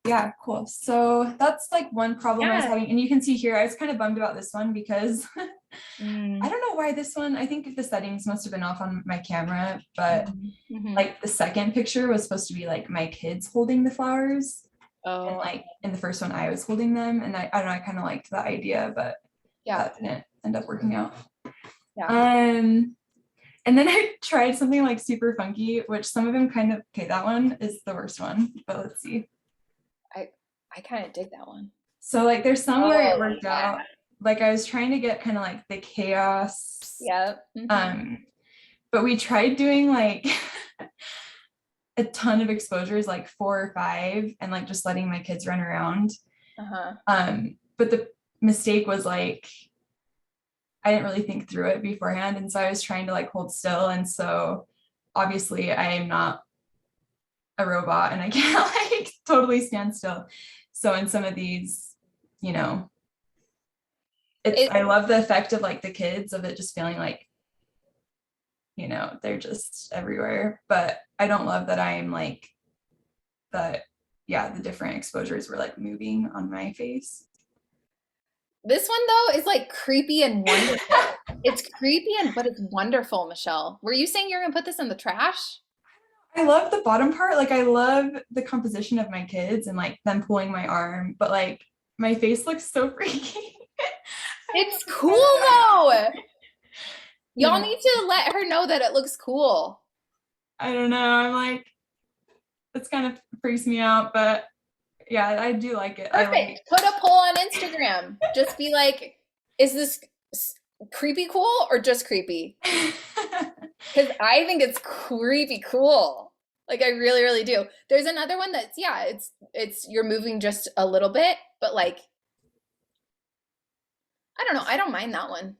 Yeah, cool. So that's like one problem I was having. And you can see here, I was kind of bummed about this one because I don't know why this one, I think the settings must have been off on my camera, but like the second picture was supposed to be like my kids holding the flowers. And like in the first one, I was holding them. And I don't know, I kind of liked that idea, but that didn't end up working out. And then I tried something like super funky, which some of them kind of, okay, that one is the worst one, but let's see. I kind of dig that one. So like there's some where it worked out. Like I was trying to get kind of like the chaos. Yeah. But we tried doing like a ton of exposures, like 4 or 5, and like just letting my kids run around. But the mistake was like, I didn't really think through it beforehand. And so I was trying to like hold still. And so obviously I am not a robot and I can't like totally stand still. So in some of these, you know, I love the effect of like the kids of it just feeling like, you know, they're just everywhere. But I don't love that I'm like the different exposures were like moving on my face. This one though is like creepy and wonderful. It's creepy but it's wonderful, Michelle. Were you saying you're gonna put this in the trash? I love the bottom part. Like I love the composition of my kids and like them pulling my arm, but like my face looks so freaky. It's cool though. Y'all Yeah. need to let her know that it looks cool. I don't know. I'm like, it's kind of freaks me out, but yeah, I do like it. Perfect. Put a poll on Instagram. Just be like, is this creepy cool or just creepy? Because I think it's creepy cool. Like I really, really do. There's another one that's it's you're moving just a little bit, but like I don't know. I don't mind that one.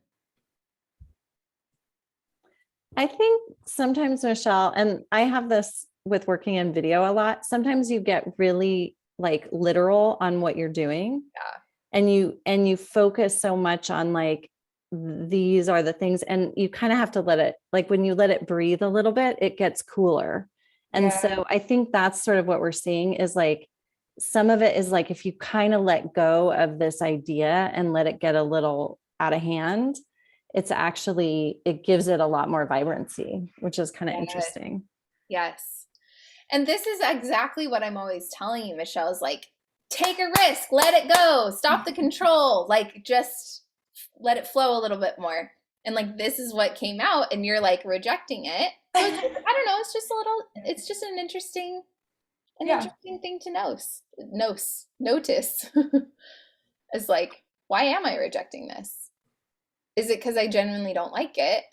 I think sometimes, Michelle, and I have this with working in video a lot, sometimes you get really like literal on what you're doing. Yeah. And you focus so much on like, these are the things, and you kind of have to let it, like when you let it breathe a little bit, it gets cooler. And so I think that's sort of what we're seeing is like, some of it is like, if you kind of let go of this idea and let it get a little out of hand, it's actually, it gives it a lot more vibrancy, which is kind of interesting. Yes. And this is exactly what I'm always telling you, Michelle, is like, take a risk, let it go, stop the control, like just let it flow a little bit more. And like, this is what came out and you're like rejecting it. So I don't know. It's just an interesting thing to notice. Is like, why am I rejecting this? Is it because I genuinely don't like it?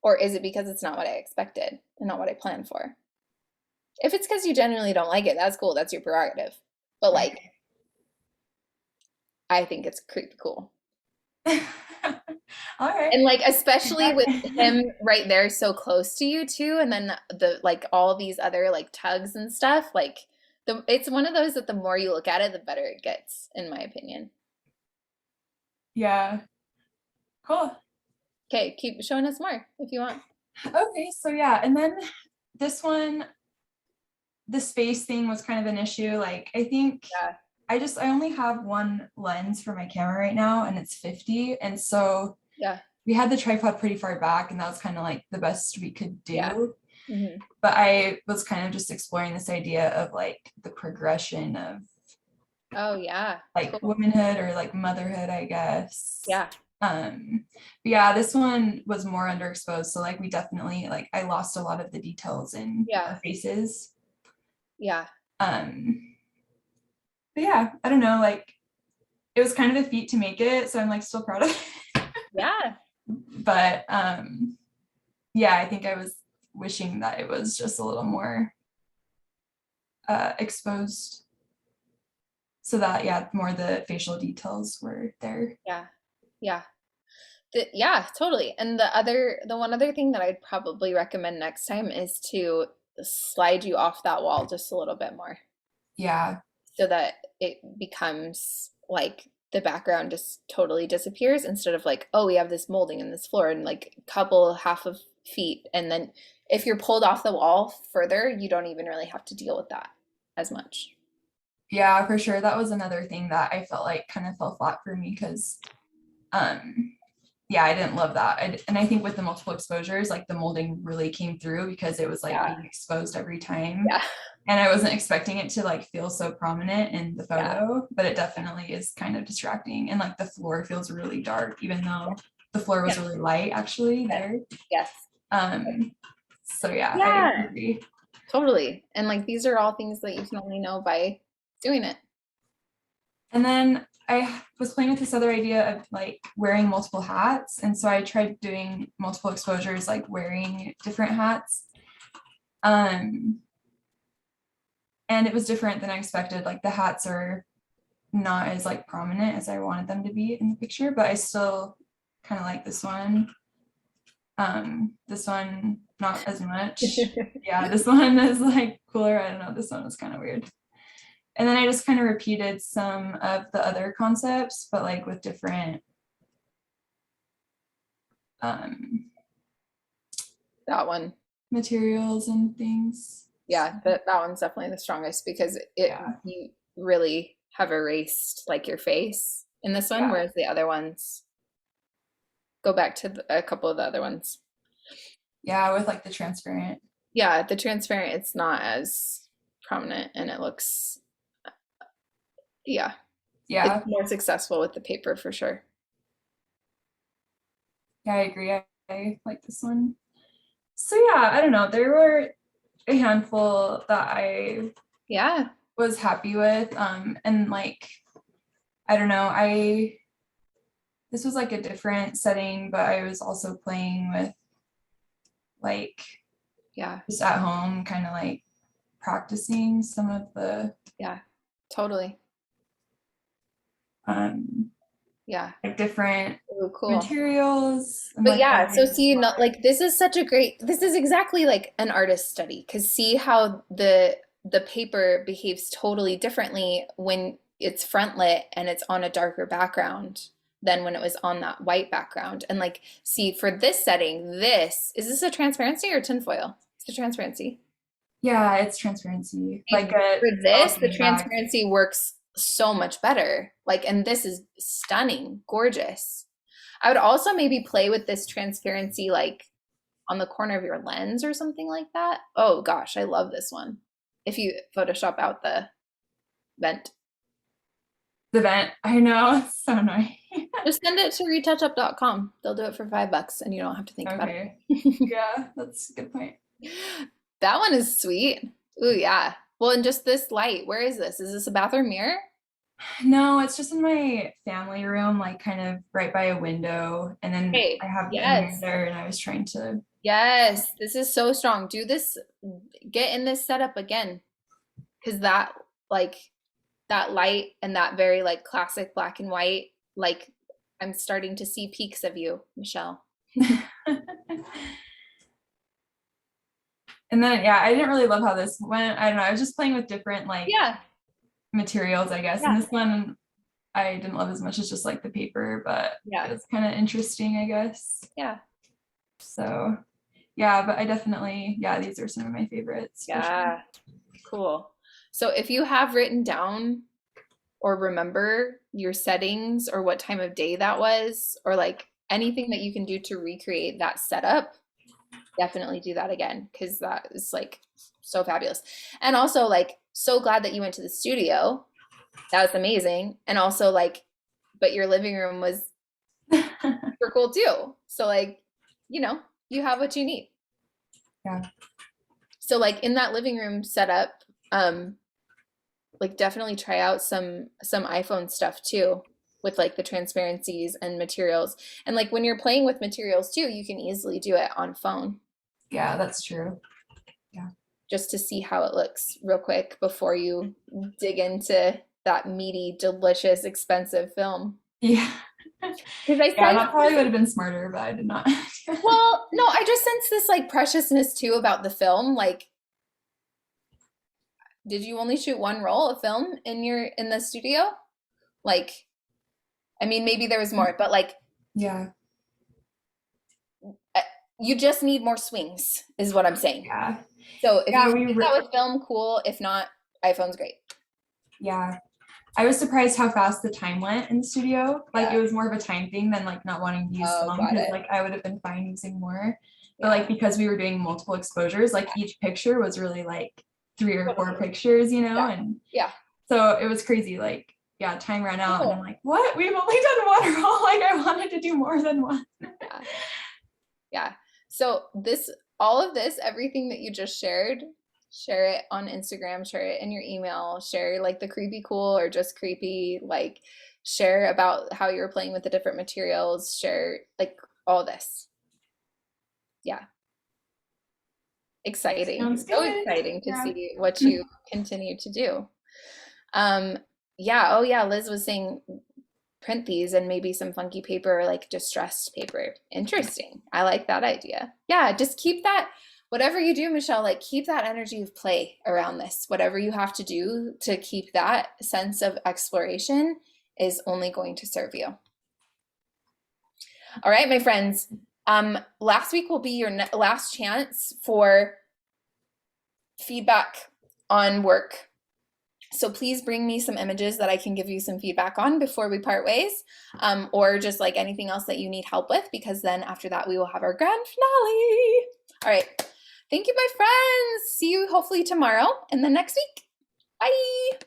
Or is it because it's not what I expected and not what I planned for? If it's because you genuinely don't like it, that's cool. That's your prerogative. But like, I think it's creepy cool. All right. And like, especially with him right there so close to you too, and then the like all these other like tugs and stuff, like it's one of those that the more you look at it, the better it gets, in my opinion. Yeah. Cool. Okay, keep showing us more if you want. Okay, so yeah, and then this one, the space thing was kind of an issue. Like I think I only have one lens for my camera right now and it's 50. And so we had the tripod pretty far back and that was kind of like the best we could do. Yeah. Mm-hmm. But I was kind of just exploring this idea of like the progression of like womanhood or like motherhood, I guess. Yeah. But yeah, this one was more underexposed. So like we definitely like I lost a lot of the details in our faces. Yeah. But yeah, I don't know, like it was kind of a feat to make it, so I'm like still proud of it. Yeah. But yeah, I think I was wishing that it was just a little more exposed so that more the facial details were there. Yeah, totally. And the one other thing that I'd probably recommend next time is to slide you off that wall just a little bit more. Yeah. So that it becomes like the background just totally disappears instead of like, oh, we have this molding in this floor and like a couple half of feet. And then if you're pulled off the wall further, you don't even really have to deal with that as much. Yeah, for sure. That was another thing that I felt like kind of fell flat for me because yeah, I didn't love that. And I think with the multiple exposures, like the molding really came through because it was like being exposed every time. Yeah. And I wasn't expecting it to like feel so prominent in the photo, but it definitely is kind of distracting. And like the floor feels really dark, even though the floor was really light actually there. Yes. So yeah, I agree. Totally. And like these are all things that you can only know by doing it. And then I was playing with this other idea of like wearing multiple hats. And so I tried doing multiple exposures, like wearing different hats. And it was different than I expected. Like the hats are not as like prominent as I wanted them to be in the picture, but I still kind of like this one. This one not as much. Yeah, this one is like cooler. I don't know, this one was kind of weird. And then I just kind of repeated some of the other concepts, but like with different That one. materials and things. Yeah, that one's definitely the strongest because you really have erased like your face in this one, whereas the other ones go back to a couple of the other ones. Yeah, with like the transparent. Yeah, the transparent, it's not as prominent and it looks, yeah, it's more successful with the paper for sure. Yeah, I agree. I like this one. So yeah, I don't know. There were a handful that I was happy with. And like, I don't know, this was like a different setting, but I was also playing with like, just at home, kind of like practicing some of the totally like different cool materials. But like, so see, not like this is such a great, this is exactly like an artist study, because see how the paper behaves totally differently when it's front lit and it's on a darker background than when it was on that white background. And like, see, for this setting, is this a transparency or tinfoil? It's a transparency. Yeah, it's transparency. Like for this, the transparency works so much better. Like, and this is stunning, gorgeous. I would also maybe play with this transparency like on the corner of your lens or something like that. Oh gosh, I love this one. If you Photoshop out the vent. The vent, I know, it's so annoying. Just send it to retouchup.com. They'll do it for $5 and you don't have to think about it. Yeah, that's a good point. That one is sweet. Ooh, yeah. Well, and just this light, where is this? Is this a bathroom mirror? No, it's just in my family room, like kind of right by a window. And then I have the mirror there and I was trying to. Yes, this is so strong. Do this, get in this setup again. Because that, like, that light and that very, like, classic black and white, like, I'm starting to see peaks of you, Michelle. And then, yeah, I didn't really love how this went. I don't know. I was just playing with different, like, materials, I guess. And this one I didn't love as much as just like the paper, but it's kind of interesting, I guess. Yeah. So, yeah, but I definitely, these are some of my favorites. Yeah. Cool. So if you have written down or remember your settings or what time of day that was, or like anything that you can do to recreate that setup, definitely do that again, because that is like so fabulous. And also like so glad that you went to the studio. That was amazing. And also like, but your living room was super cool too. So like, you know, you have what you need. Yeah. So like in that living room setup, like definitely try out some iPhone stuff too, with like the transparencies and materials. And like when you're playing with materials too, you can easily do it on phone. Yeah, that's true. Yeah. Just to see how it looks real quick before you dig into that meaty, delicious, expensive film. Yeah. Because I said that probably would have been smarter, but I did not. Well, no, I just sense this like preciousness too about the film. Like, did you only shoot one roll of film in the studio? Like, I mean, maybe there was more, but like, you just need more swings, is what I'm saying. Yeah. So if you did that with film, cool. If not, iPhone's great. Yeah. I was surprised how fast the time went in the studio. Like it was more of a time thing than like not wanting to use film, because like I would have been fine using more. But like because we were doing multiple exposures, like each picture was really like 3 or 4 pictures, you know, and so it was crazy. Like time ran out and I'm like, what? We've only done one roll. Like I wanted to do more than one. Yeah. So all of this, everything that you just shared, share it on Instagram, share it in your email, share like the creepy cool or just creepy, like share about how you're playing with the different materials, share like all this. Yeah. Exciting. Sounds So good. exciting to Yeah. see what you continue to do. Yeah, oh yeah, Liz was saying print these and maybe some funky paper, like distressed paper. Interesting. I like that idea. Yeah, just keep that, whatever you do, Michelle, like keep that energy of play around this. Whatever you have to do to keep that sense of exploration is only going to serve you. All right, my friends. Last week will be your last chance for feedback on work. So please bring me some images that I can give you some feedback on before we part ways, or just like anything else that you need help with, because then after that we will have our grand finale. All right. Thank you, my friends. See you hopefully tomorrow and then next week. Bye.